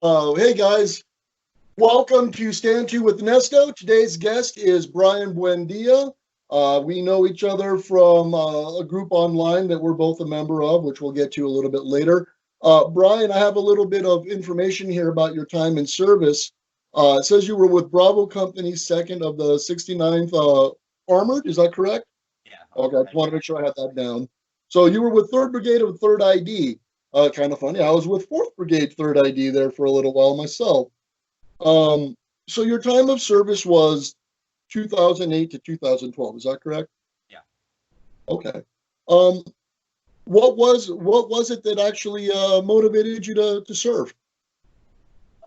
Hey guys, welcome to Stand To with Nesto. Today's guest is Bryan Buendia. We know each other from a group online that we're both a member of, which we'll get to a little bit later. Bryan, I have a little bit of information here about your time in service. It says you were with Bravo Company, second of the 69th Armored. Is that correct? Yeah, Okay, I just that's want to right. make sure I had that down. So you were with 3rd Brigade of 3rd ID. Kind of funny. I was with 4th Brigade 3rd ID there for a little while myself. Um, so your time of service was 2008 to 2012. Is that correct? Yeah. Okay. Um, what was it that actually motivated you to serve?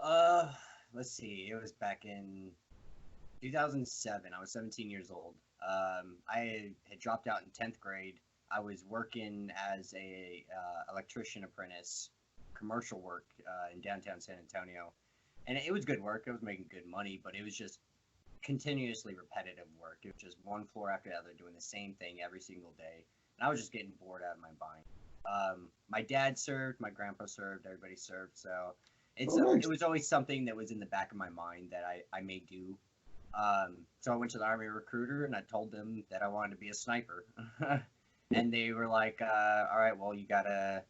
Uh, let's see. It was back in 2007. I was 17 years old. I had dropped out in 10th grade. I was working as a electrician apprentice, commercial work in downtown San Antonio, and it was good work. I was making good money, but it was just continuously repetitive work. It was just one floor after the other, doing the same thing every single day, and I was just getting bored out of my mind. My dad served, my grandpa served, everybody served, so Oh, it nice. was always something that was in the back of my mind that I may do. So I went to the Army recruiter and I told them that I wanted to be a sniper, and they were like, "All right, well you gotta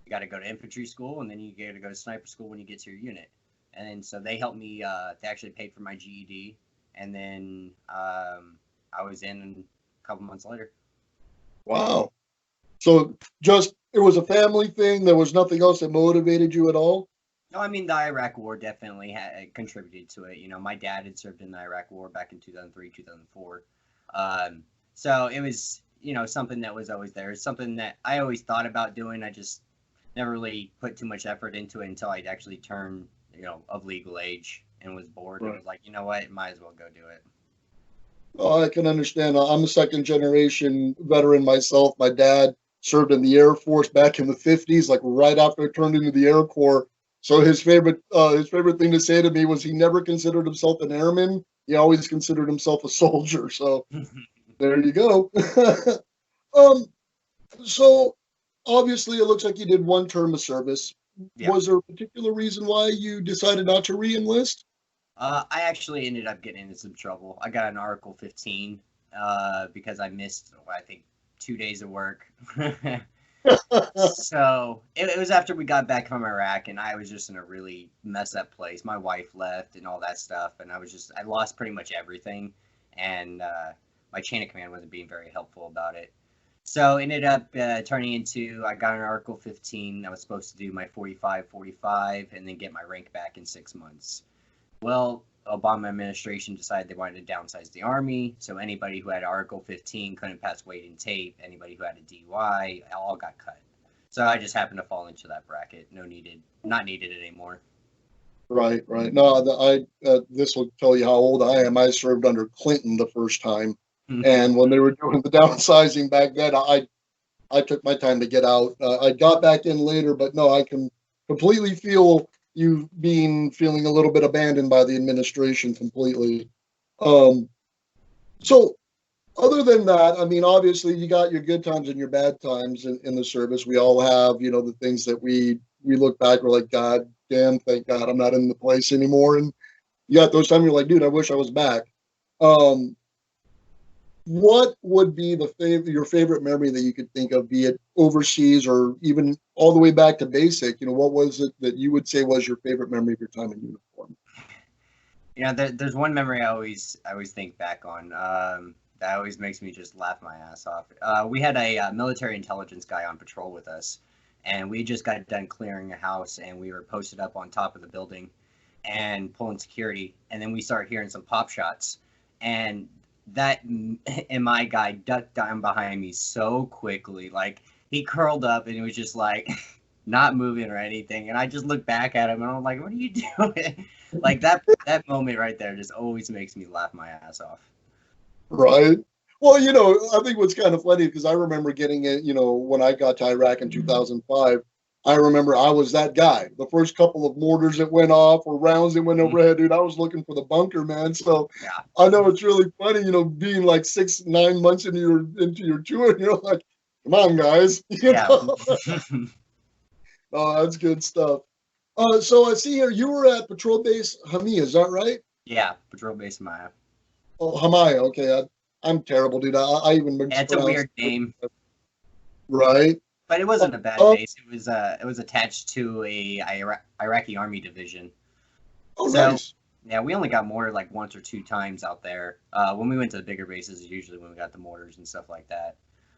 go to infantry school and then you gotta go to sniper school when you get to your unit." And then so they helped me. They actually paid for my GED, and then I was in a couple months later. Wow. So just it was a family thing. There was nothing else that motivated you at all. No, I mean the Iraq War definitely contributed to it. You know, my dad had served in the Iraq War back in 2003, 2004. So it was, something that was always there. It's something that I always thought about doing. I just never really put too much effort into it until I'd actually turned, of legal age and was bored and Right. was like, you know what, might as well go do it. Oh, I can understand. I'm a second generation veteran myself. My dad served in the Air Force back in the 50s, like right after I turned into the Air Corps. So his favorite thing to say to me was he never considered himself an airman. He always considered himself a soldier. So there you go. um, so obviously it looks like you did one term of service. Yeah. Was there a particular reason why you decided not to re-enlist? I actually ended up getting into some trouble. I got an Article 15 because I missed, I think, 2 days of work. So it was after we got back from Iraq, and I was just in a really messed up place. My wife left and all that stuff, and I lost pretty much everything, and my chain of command wasn't being very helpful about it. So it ended up turning into I got an Article 15. I was supposed to do my 45, 45, and then get my rank back in 6 months. Well, Obama administration decided they wanted to downsize the army, so anybody who had Article 15 couldn't pass weight and tape. Anybody who had a DUI all got cut. So I just happened to fall into that bracket. Not needed anymore. Right, right. No, this will tell you how old I am. I served under Clinton the first time, and when they were doing the downsizing back then, I took my time to get out. I got back in later, but no, I can completely feel you being feeling a little bit abandoned by the administration completely. Um, so other than that, I mean, obviously you got your good times and your bad times in the service. We all have, the things that we look back, we're like, God damn, thank God I'm not in the place anymore. And you got those times you're like, dude, I wish I was back. Um, what would be your favorite memory that you could think of, be it overseas or even all the way back to basic? What was it that you would say was your favorite memory of your time in uniform? There's one memory I always think back on. That always makes me just laugh my ass off. We had a military intelligence guy on patrol with us, and we just got done clearing a house, and we were posted up on top of the building, and pulling security, and then we started hearing some pop shots, and that MI guy ducked down behind me so quickly, like he curled up, and it was just like not moving or anything, and I just looked back at him, and I'm like, "What are you doing?" Like that moment right there just always makes me laugh my ass off. Right. Well, I think what's kind of funny because I remember getting it, when I got to Iraq in 2005, I remember I was that guy. The first couple of mortars that went off or rounds that went overhead, dude, I was looking for the bunker, man. So Yeah, I know it's really funny, being like 6, 9 months into your tour, and you're like, come on, guys, yeah. Oh, that's good stuff. So I see here you were at Patrol Base Hamia, is that right? Yeah, patrol base Maya. Oh, Hamaya. Okay, I'm terrible, dude. I even Yeah, it's a mispronounced weird name, right. but it wasn't a bad Oh, base. It was attached to a Iraqi army division. oh, So nice. yeah, we only got mortared like once or two times out there. When we went to the bigger bases, usually when we got the mortars and stuff like that.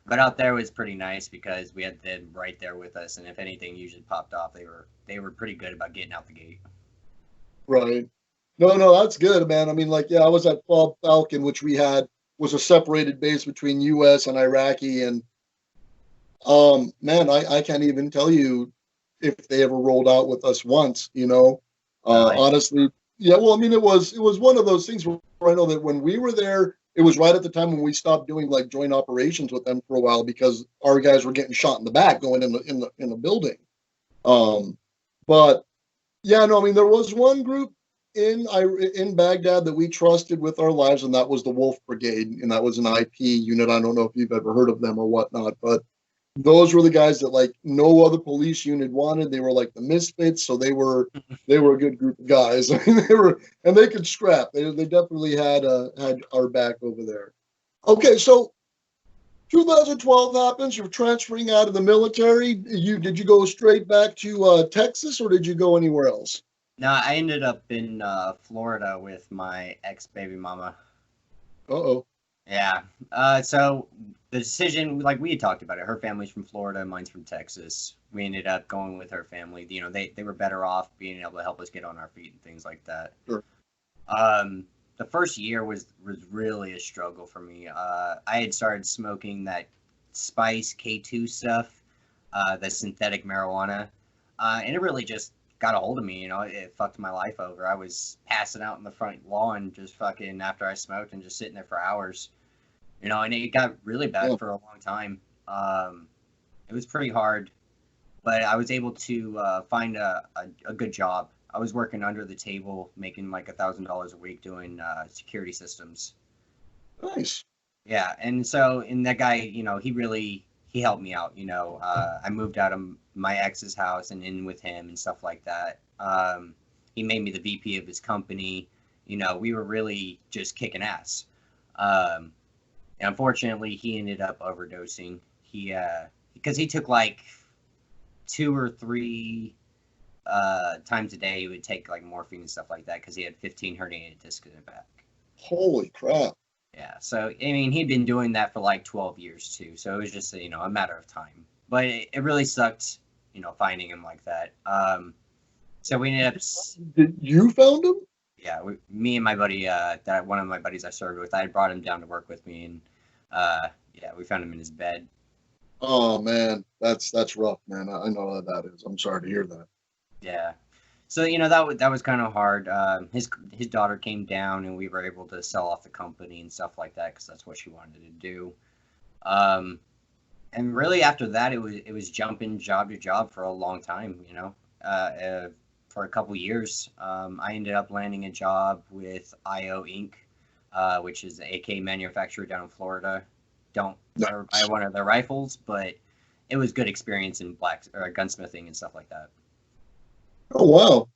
But out there was pretty nice because we had them right there with us, and if anything usually popped off, they were pretty good about getting out the gate. Right. No, no, that's good, man. I mean, like, yeah, I was at Fall Falcon, which we had was a separated base between U.S. and Iraqi, and man, I can't even tell you if they ever rolled out with us once. Really? Honestly, yeah. Well, I mean, it was one of those things where I know that when we were there, it was right at the time when we stopped doing like joint operations with them for a while because our guys were getting shot in the back going in the building. Um, but yeah, no, I mean, there was one group in Baghdad that we trusted with our lives, and that was the Wolf Brigade, and that was an IP unit. I don't know if you've ever heard of them or whatnot, but those were the guys that like no other police unit wanted. They were like the misfits, so they were a good group of guys. I mean, they were and they could scrap. They definitely had our back over there. Okay, so 2012 happens. You're transferring out of the military. Did you go straight back to Texas, or did you go anywhere else? No, I ended up in Florida with my ex baby mama. Uh oh. Yeah. So the decision, like we had talked about it, her family's from Florida, mine's from Texas. We ended up going with her family. You know, they were better off being able to help us get on our feet and things like that. Sure. The first year was really a struggle for me. I had started smoking that spice K2 stuff, the synthetic marijuana, and it really just got a hold of me. You know, it fucked my life over. I was passing out in the front lawn just fucking after I smoked and just sitting there for hours. You know, and it got really bad Yeah. for a long time. It was pretty hard, but I was able to find a good job. I was working under the table, making like $1,000 a week doing security systems. Nice. Yeah, and so and that guy, you know, he helped me out. You know, I moved out of my ex's house and in with him and stuff like that. He made me the VP of his company. You know, we were really just kicking ass. Um, and unfortunately, he ended up overdosing. Because he took like two or three times a day. He would take like morphine and stuff like that because he had 15 herniated discs in his back. Holy crap. Yeah, so I mean, he'd been doing that for like 12 years too, so it was just you know a matter of time. But it really sucked, you know, finding him like that. So we ended up, Did you found him? yeah, me and my buddy, that one of my buddies I served with, I brought him down to work with me, and yeah, we found him in his bed. Oh man, that's rough, man. I know how that is. I'm sorry to hear that. Yeah. So you know that was kind of hard. His daughter came down, and we were able to sell off the company and stuff like that because that's what she wanted to do. Um, and really after that, it was jumping job to job for a long time. You know, for a couple years, I ended up landing a job with IO Inc., which is the AK manufacturer down in Florida. Don't buy Nice. one of their rifles, but it was good experience in black or gunsmithing and stuff like that. Oh wow.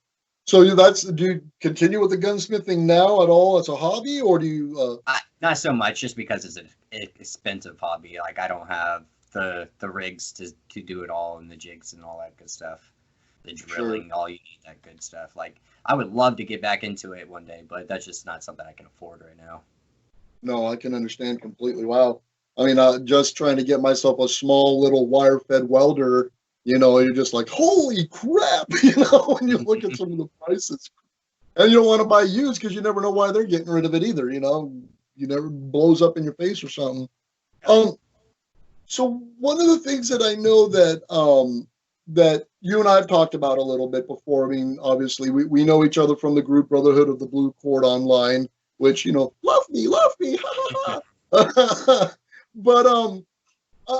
So do you continue with the gunsmithing now at all as a hobby, or do you? Not so much, just because it's an expensive hobby. Like I don't have the rigs to do it all and the jigs and all that good stuff. The Sure. drilling, all you need that good stuff. Like I would love to get back into it one day, but that's just not something I can afford right now. No, I can understand completely. Wow. I mean, just trying to get myself a small little wire-fed welder. You're just like, holy crap! When you look at some of the prices, and you don't want to buy used because you never know why they're getting rid of it either. You never blows up in your face or something. Um, so one of the things that I know that you and I have talked about a little bit before. I mean, obviously we know each other from the group Brotherhood of the Blue Cord online, which love me, ha ha ha. But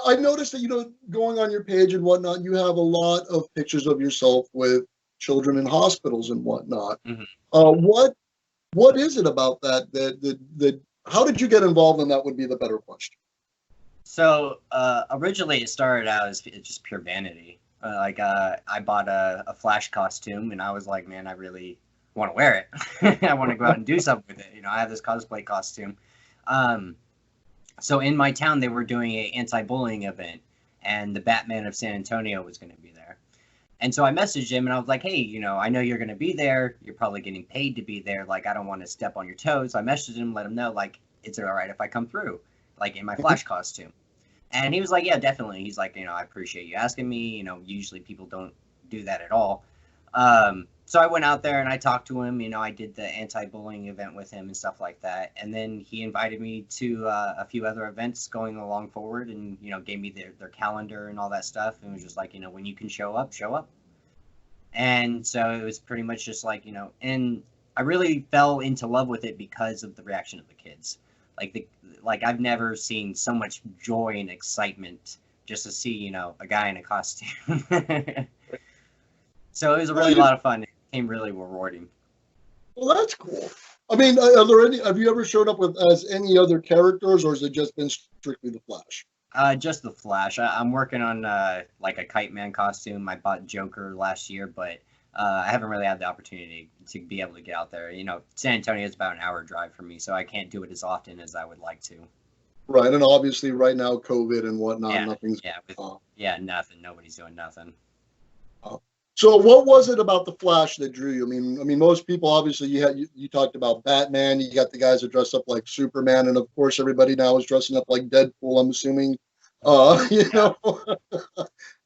I noticed that going on your page and whatnot, you have a lot of pictures of yourself with children in hospitals and whatnot. Mhm. What is it about that how did you get involved in that would be the better question. So originally it started out as it's just pure vanity. I bought a Flash costume, and I was like, man, I really want to wear it. I want to go out and do something with it. I have this cosplay costume. Um, so in my town, they were doing a anti-bullying event, and the Batman of San Antonio was going to be there. And so I messaged him, and I was like, hey, I know you're going to be there. You're probably getting paid to be there. Like, I don't want to step on your toes. So I messaged him, let him know, like, is it all right if I come through, like, in my Flash costume? And he was like, yeah, definitely. He's like, I appreciate you asking me. Usually people don't do that at all. So I went out there and I talked to him. I did the anti-bullying event with him and stuff like that. And then he invited me to a few other events going along forward, and gave me their calendar and all that stuff. And was just like, when you can show up, show up. And so it was pretty much just like, and I really fell into love with it because of the reaction of the kids. Like I've never seen so much joy and excitement just to see, a guy in a costume. So it was a really lot of fun. It became really rewarding. Well, that's cool. I mean, have you ever showed up as any other characters, or has it just been strictly the Flash? Just the Flash. I'm working on like a Kite Man costume. I bought Joker last year, but I haven't really had the opportunity to be able to get out there. San Antonio is about an hour drive from me, so I can't do it as often as I would like to. Right, and obviously right now, COVID and whatnot, nothing's... Nothing. Nobody's doing nothing. So what was it about the Flash that drew you? I mean, most people, obviously, you talked about Batman, you got the guys that dress up like Superman, and of course everybody now is dressing up like Deadpool, I'm assuming. So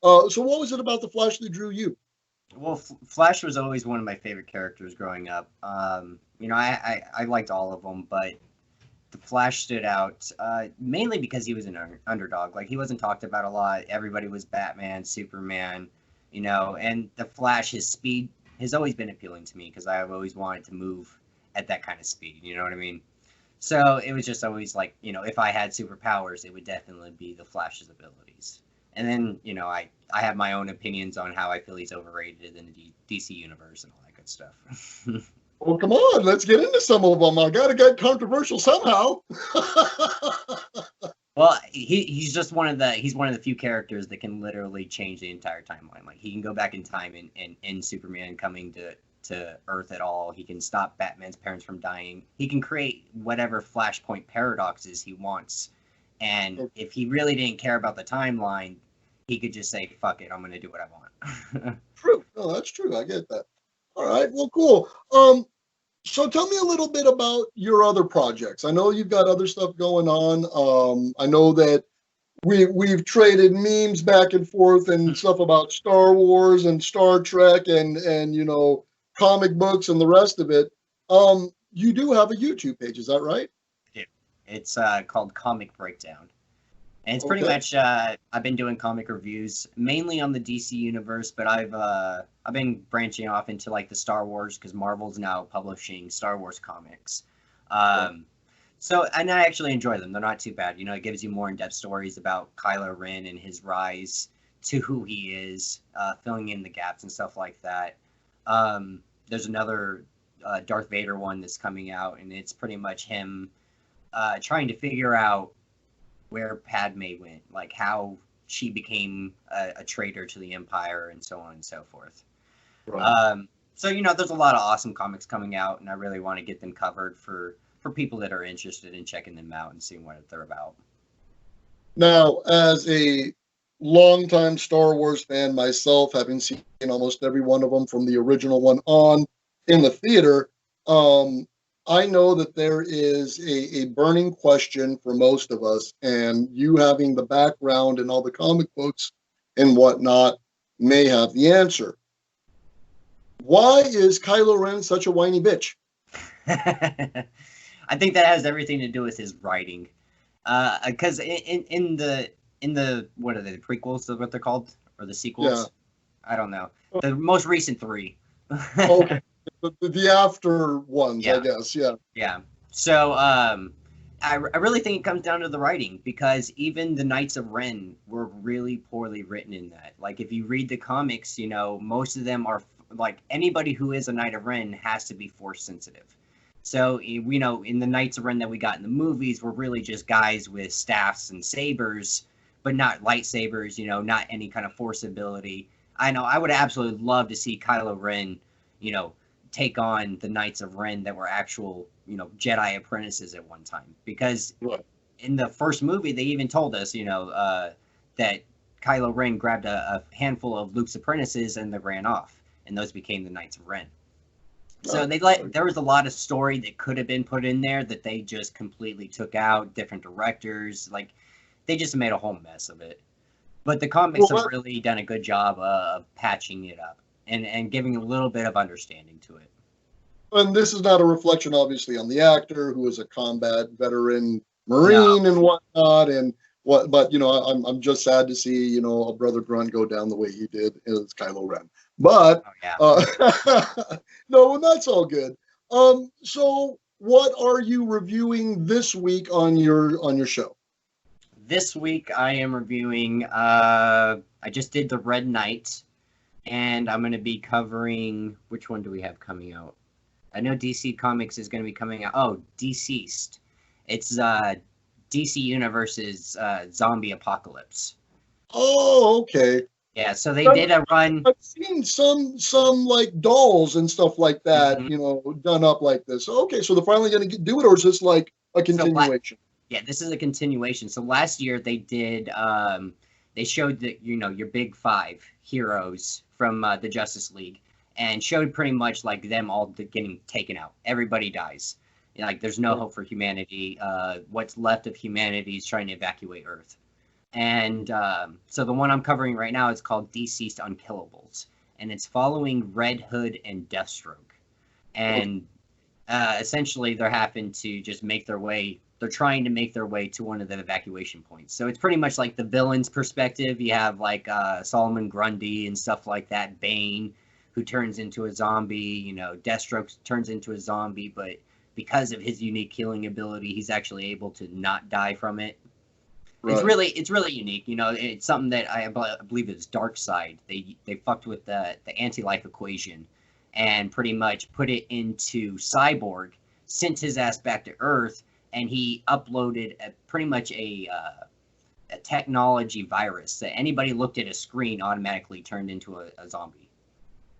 what was it about the Flash that drew you? Well, Flash was always one of my favorite characters growing up. I liked all of them, but the Flash stood out mainly because he was an underdog. Like, he wasn't talked about a lot. Everybody was Batman, Superman, and the Flash, his speed has always been appealing to me because I've always wanted to move at that kind of speed. You know what I mean? So it was just always like, if I had superpowers, it would definitely be the Flash's abilities. And then, I have my own opinions on how I feel he's overrated in the DC universe and all that good stuff. Well, come on, let's get into some of them. I gotta get controversial somehow. Well, he's one of the few characters that can literally change the entire timeline. Like, he can go back in time and end Superman coming to Earth at all. He can stop Batman's parents from dying. He can create whatever Flashpoint paradoxes he wants. And if he really didn't care about the timeline, he could just say, fuck it, I'm going to do what I want. True. No, that's true. I get that. All right. Well, cool. So tell me a little bit about your other projects. I know you've got other stuff going on. I know that we've traded memes back and forth and stuff about Star Wars and Star Trek and comic books and the rest of it. You do have a YouTube page, is that right? Yeah. It's called Comic Breakdown. And it's pretty much I've been doing comic reviews mainly on the DC universe, but I've been branching off into like the Star Wars because Marvel's now publishing Star Wars comics. So, and I actually enjoy them. They're not too bad. It gives you more in-depth stories about Kylo Ren and his rise to who he is, filling in the gaps and stuff like that. There's another Darth Vader one that's coming out, and it's pretty much him trying to figure out where Padme went, like how she became a traitor to the Empire and so on and so forth. Right. So, there's a lot of awesome comics coming out, and I really want to get them covered for people that are interested in checking them out and seeing what they're about. Now, as a longtime Star Wars fan myself, having seen almost every one of them from the original one on in the theater, I know that there is a burning question for most of us, and you having the background and all the comic books and whatnot may have the answer. Why is Kylo Ren such a whiny bitch? I think that has everything to do with his writing. Because in the what are they, the prequels is what they're called, or the sequels? Yeah. I don't know. The most recent 3. Okay. The after ones, yeah. I guess, yeah. Yeah. So I really think it comes down to the writing, because even the Knights of Ren were really poorly written in that. Like, if you read the comics, most of them are, like, anybody who is a Knight of Ren has to be force sensitive. So, in the Knights of Ren that we got in the movies were really just guys with staffs and sabers, but not lightsabers, not any kind of force ability. I know I would absolutely love to see Kylo Ren, take on the Knights of Ren that were actual, Jedi apprentices at one time. Because Right. in the first movie, they even told us, that Kylo Ren grabbed a handful of Luke's apprentices and they ran off, and those became the Knights of Ren. So there was a lot of story that could have been put in there that they just completely took out. Different directors, like they just made a whole mess of it. But the comics have really done a good job of patching it up and giving a little bit of understanding to it. And this is not a reflection, obviously, on the actor who is a combat veteran Marine and whatnot, but I'm just sad to see a brother Grunt go down the way he did as Kylo Ren. But no, that's all good. So what are you reviewing this week on your show? This week I am reviewing. I just did the Red Knight, and I'm going to be covering. Which one do we have coming out? I know DC Comics is going to be coming out. Oh, Deceased. It's DC Universe's zombie apocalypse. Oh, okay. Yeah, so they did a run. I've seen some like dolls and stuff like that, done up like this. Okay, so they're finally going to do it, or is this like a continuation? Yeah, this is a continuation. So last year they did. They showed that your big five heroes from the Justice League, and showed pretty much like them all getting taken out. Everybody dies. Like there's no hope for humanity. What's left of humanity is trying to evacuate Earth. And so the one I'm covering right now is called Deceased Unkillables, and it's following Red Hood and Deathstroke. And essentially they're having to just make their way. They're trying to make their way to one of the evacuation points. So it's pretty much like the villain's perspective. You have like Solomon Grundy and stuff like that. Bane, who turns into a zombie. Deathstroke turns into a zombie, but because of his unique healing ability, he's actually able to not die from it. Right. It's really unique. It's something that I believe is Darkseid. They fucked with the anti-life equation and pretty much put it into Cyborg, sent his ass back to Earth, and he uploaded pretty much a technology virus that anybody looked at a screen automatically turned into a zombie.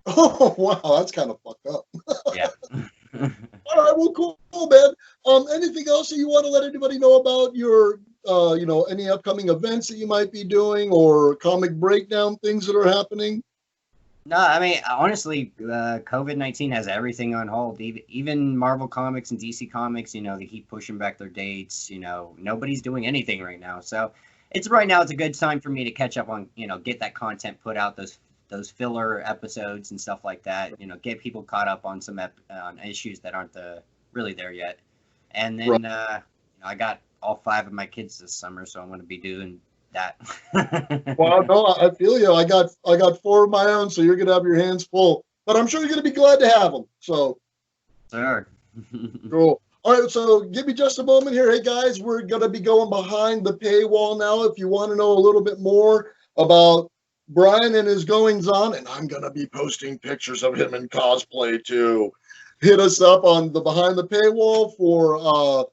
Oh, wow, that's kind of fucked up. Yeah. All right, well, cool, man. Anything else that you want to let anybody know about your, any upcoming events that you might be doing, or comic breakdown things that are happening? No, I mean, honestly, COVID-19 has everything on hold. Even Marvel Comics and DC Comics, they keep pushing back their dates. Nobody's doing anything right now. So right now it's a good time for me to catch up on, get that content put out, those filler episodes and stuff like that. Get people caught up on some on issues that aren't really there yet. And then I got all 5 of my kids this summer, so I'm going to be doing that. Well, no, I feel you. I got 4 of my own, so you're going to have your hands full. But I'm sure you're going to be glad to have them. So, sure. Cool. All right, so give me just a moment here. Hey, guys, we're going to be going behind the paywall now. If you want to know a little bit more about Bryan and his goings-on, and I'm going to be posting pictures of him in cosplay, too. Hit us up on the behind the paywall for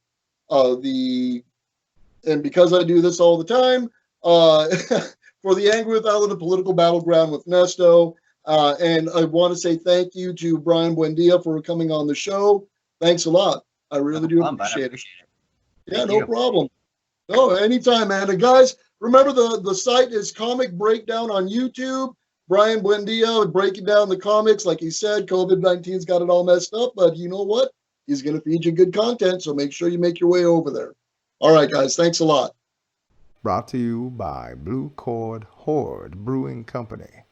and because I do this all the time, for the Angry with Island, a political battleground with Nesto. And I want to say thank you to Bryan Buendia for coming on the show. Thanks a lot. I really do appreciate it. Yeah, no problem. No, anytime, man. And guys, remember the site is Comic Breakdown on YouTube. Bryan Buendia breaking down the comics. Like he said, COVID-19's got it all messed up, but you know what? He's going to feed you good content, so make sure you make your way over there. All right, guys. Thanks a lot. Brought to you by Blue Cord Horde Brewing Company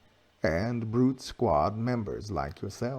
and Brute Squad members like yourself.